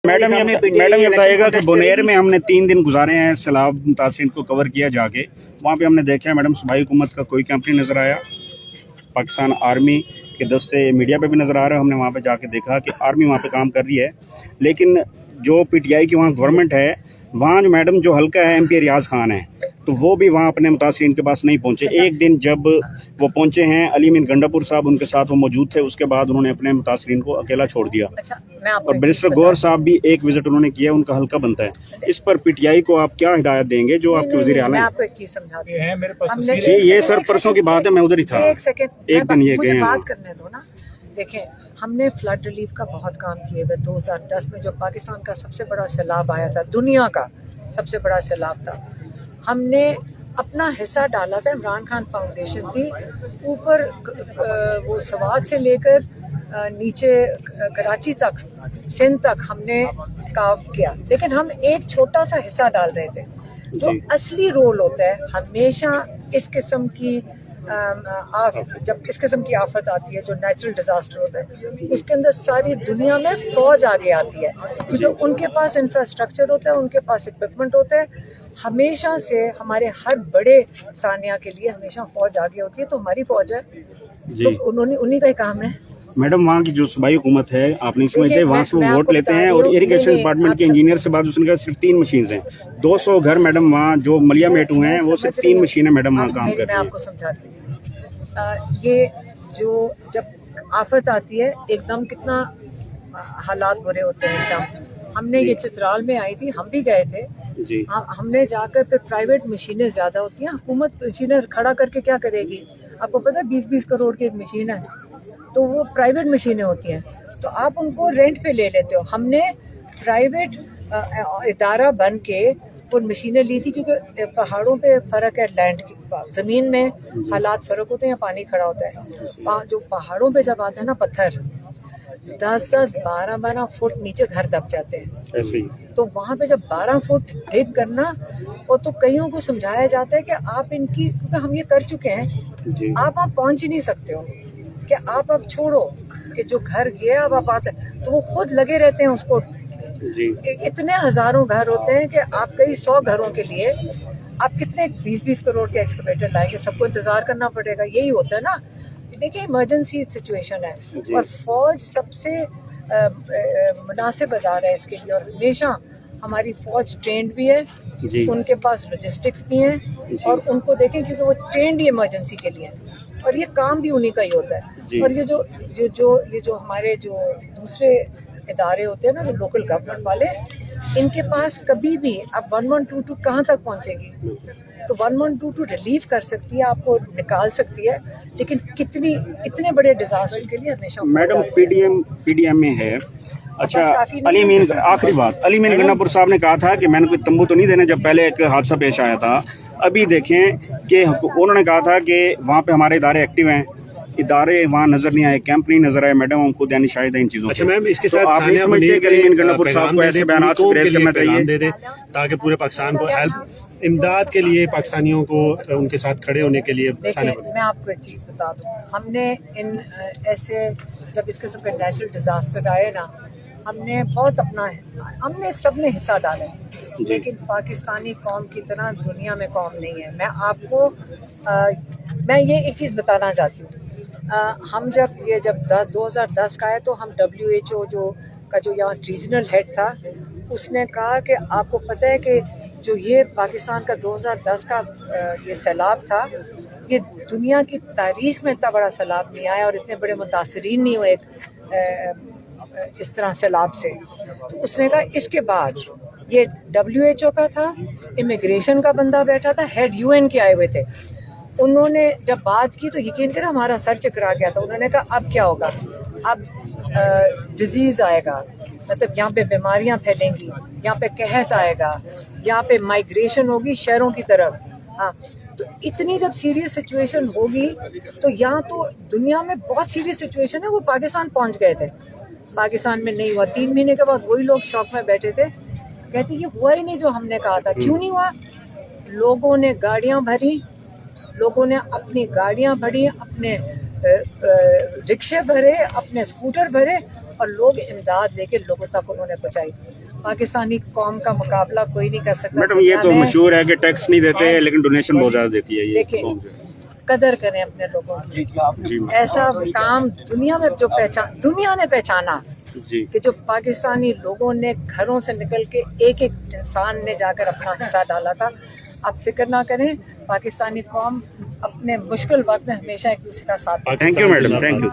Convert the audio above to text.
Madam ये बताइएगा कि बुनेर में हमने 3 दिन गुजारे हैं, सैलाब मुतासिरीन को कवर किया जाके, वहाँ पे हमने देखा है मैडम सूबाई हुकूमत का कोई कैंप नहीं नज़र आया, पाकिस्तान आर्मी के दस्ते मीडिया पे भी नज़र आ रहे हैं, हमने वहाँ पे जाके देखा कि आर्मी वहाँ पे काम कर रही है, लेकिन जो PTI की वहाँ गवर्नमेंट है, वहाँ जो मैडम जो हल्का है MP रियाज खान है, तो वो भी वहाँ अपने मुतासिरीन के पास नहीं पहुँचे। एक दिन जब वो पहुँचे हैं, अली मीन गंडापुर साहब उनके साथ वो मौजूद थे, उसके बाद उन्होंने अपने मुतासिरीन को अकेला छोड़ दिया। और बैरिस्टर गौहर साहब भी एक विजिट उन्होंने किया, उनका हल्का बनता है। इस पर PTI को आप क्या हिदायत देंगे जो आपके वज़ीर आला हैं? आपको एक चीज समझाती हूं, मेरे पास जी ये सर परसों की बात है, मैं उधर ही था, एक सेकंड एक दिन ये मुझे गए बात हैं। करने दो ना। देखें, हमने फ्लड रिलीफ का बहुत काम किए हुए। 2010 में जो पाकिस्तान का सबसे बड़ा सैलाब आया था, दुनिया का सबसे बड़ा सैलाब था, हमने अपना हिस्सा डाला था। इमरान खान फाउंडेशन की ऊपर वो सवाद से लेकर नीचे कराची तक, सिंध तक हमने काम किया, लेकिन हम एक छोटा सा हिस्सा डाल रहे थे। जो असली रोल होता है हमेशा इस किस्म की जब इस किस्म की आफत आती है, जो नेचुरल डिजास्टर होता है, उसके अंदर सारी दुनिया में फौज आगे आती है, क्योंकि उनके पास इंफ्रास्ट्रक्चर होता है, उनके पास इक्विपमेंट होता है। हमेशा से हमारे हर बड़े सानिया के लिए हमेशा फौज आगे होती है, तो हमारी फौज है, तो उन्हीं का ही काम है। मैडम वहाँ की जो सूबाई हुकूमत है, आप नहीं समझते, वहाँ से वो वोट लेते हैं और इरिगेशन डिपार्टमेंट के इंजीनियर से बात, उसने कहा सिर्फ 3 मशीन हैं, 200 घर मैडम वहाँ जो मलिया मेट हुए हैं, वो सिर्फ 3 मशीनें मैडम वहाँ काम कर रही मैं आपको समझाती हूँ। ये जो जब आफत आती है एकदम कितना हालात बुरे होते हैं एकदम। हमने ये चित्राल में आई थी, हम भी गए थे जी। हमने जाकर फिर प्राइवेट मशीनें ज़्यादा होती हैं, हुकूमत मशीनें खड़ा करके क्या करेगी? आपको पता है 20-20 करोड़ की एक मशीन है, तो वो प्राइवेट मशीनें होती हैं, तो आप उनको रेंट पे ले लेते हो। हमने प्राइवेट इदारा बन के वो मशीनें ली थी, क्योंकि पहाड़ों पे फ़र्क है, लैंड की ज़मीन में हालात फ़र्क होते हैं, पानी खड़ा होता है। जो पहाड़ों पे जब आता है ना पत्थर, 10-10, 12-12 फुट नीचे घर दब जाते हैं, ऐसे ही। तो वहाँ पे जब 12 फुट डिग करना, और तो कईयों को समझाया जाता है कि आप इनकी, क्योंकि हम ये कर चुके हैं, आप पहुँच ही नहीं सकते हो, कि आप अब छोड़ो कि जो घर गया अब आप आते, तो वो खुद लगे रहते हैं उसको। जी। इतने हजारों घर होते हैं कि आप कई 100 घरों के लिए आप कितने 20-20 करोड़ के एक्सकवेटर लाएंगे, सबको इंतजार करना पड़ेगा। यही होता है ना। देखिए, इमरजेंसी सिचुएशन है और फौज सबसे मुनासिब अदारा है इसके लिए, और हमेशा हमारी फौज ट्रेंड भी है, उनके पास लॉजिस्टिक्स भी हैं, और उनको देखें क्योंकि वो ट्रेंड ही इमरजेंसी के लिए है, और ये काम भी उन्हीं का ही होता है। और ये जो हमारे जो दूसरे इदारे होते हैं ना, जो लोकल गवर्नमेंट वाले, इनके पास कभी भी अब 1122 कहाँ तक पहुँचेगी? तो 1122 रिलीफ कर सकती है, आपको निकाल सकती है, लेकिन इतने बड़े डिजास्टर के लिए हमेशा मैडम PDM में है। अच्छा, अली मीन, आखिरी बात, अली मीन गंडापुर साहब ने कहा था कि मैंने कोई तंबू तो नहीं देने, जब पहले एक हादसा पेश आया था। अभी देखें कि उन्होंने कहा था कि वहाँ पे हमारे इदारे एक्टिव हैं, इदारे वहाँ नजर नहीं आए, कैंप नहीं नजर आए। मैडम हम खुद यानी शायद इन चीजों। अच्छा मैम, इसके साथ आप नहीं समझते कि अली मीन गंडापुर साहब को ऐसे बयानात से परहेज करना चाहिए, दे दे, ताकि पूरे पाकिस्तान को हेल्प, इमदाद के लिए, पाकिस्तानियों को उनके साथ खड़े होने के लिए। मैं आपको एक चीज़ बता दूं, हमने इन ऐसे जब इस किस्म के नेचुरल डिजास्टर आए ना, हमने सबने हिस्सा डाला, लेकिन पाकिस्तानी कौम की तरह दुनिया में कौम नहीं है। मैं ये एक चीज़ बताना चाहती हूँ। हम जब 2010 का है, तो हम WHO जो यहाँ रीजनल हेड था, उसने कहा कि आपको पता है कि जो ये पाकिस्तान का 2010 का ये सैलाब था, ये दुनिया की तारीख में इतना बड़ा सैलाब नहीं आया, और इतने बड़े मुतासरीन नहीं हुए इस तरह सैलाब से। तो उसने कहा इसके बाद, ये WHO का था, इमिग्रेशन का बंदा बैठा था, हेड UN के आए हुए थे, उन्होंने जब बात की तो यकीन करें हमारा सर चकरा गया था। उन्होंने कहा अब क्या होगा, अब डिजीज़ आएगा, मतलब यहाँ पे बीमारियाँ फैलेंगी, यहाँ पे कहत आएगा, यहाँ पे माइग्रेशन होगी शहरों की तरफ। हाँ, तो इतनी जब सीरियस सिचुएशन होगी, तो यहाँ तो दुनिया में बहुत सीरियस सिचुएशन है, वो पाकिस्तान पहुँच गए थे, पाकिस्तान में नहीं हुआ। 3 महीने के बाद वही लोग शौक में बैठे थे, कहते ये हुआ ही नहीं जो हमने कहा था। क्यों नहीं हुआ? लोगों ने गाड़ियाँ भरी, लोगों ने अपनी गाड़ियाँ भरी, अपने रिक्शे भरे, अपने स्कूटर भरे, اور لوگ امداد لے کے لوگوں تک انہوں نے پہنچائی. پاکستانی قوم کا مقابلہ کوئی نہیں کر سکتا. میڈم یہ تو دنیا میں مشہور ہے کہ ٹیکس نہیں دیتے لیکن ڈونیشن بہت زیادہ دیتی ہے یہ دیکھیں، قوم جو ہے. قدر کریں اپنے لوگوں کی. جی ایسا کام دنیا میں جو دنیا نے پہچانا جی کہ جو پاکستانی لوگوں نے گھروں سے نکل کے ایک ایک انسان نے جا کر اپنا حصہ ڈالا تھا. آپ فکر نہ کریں، پاکستانی قوم اپنے مشکل وقت میں ہمیشہ ایک دوسرے کا ساتھ. Thank you madam, thank you.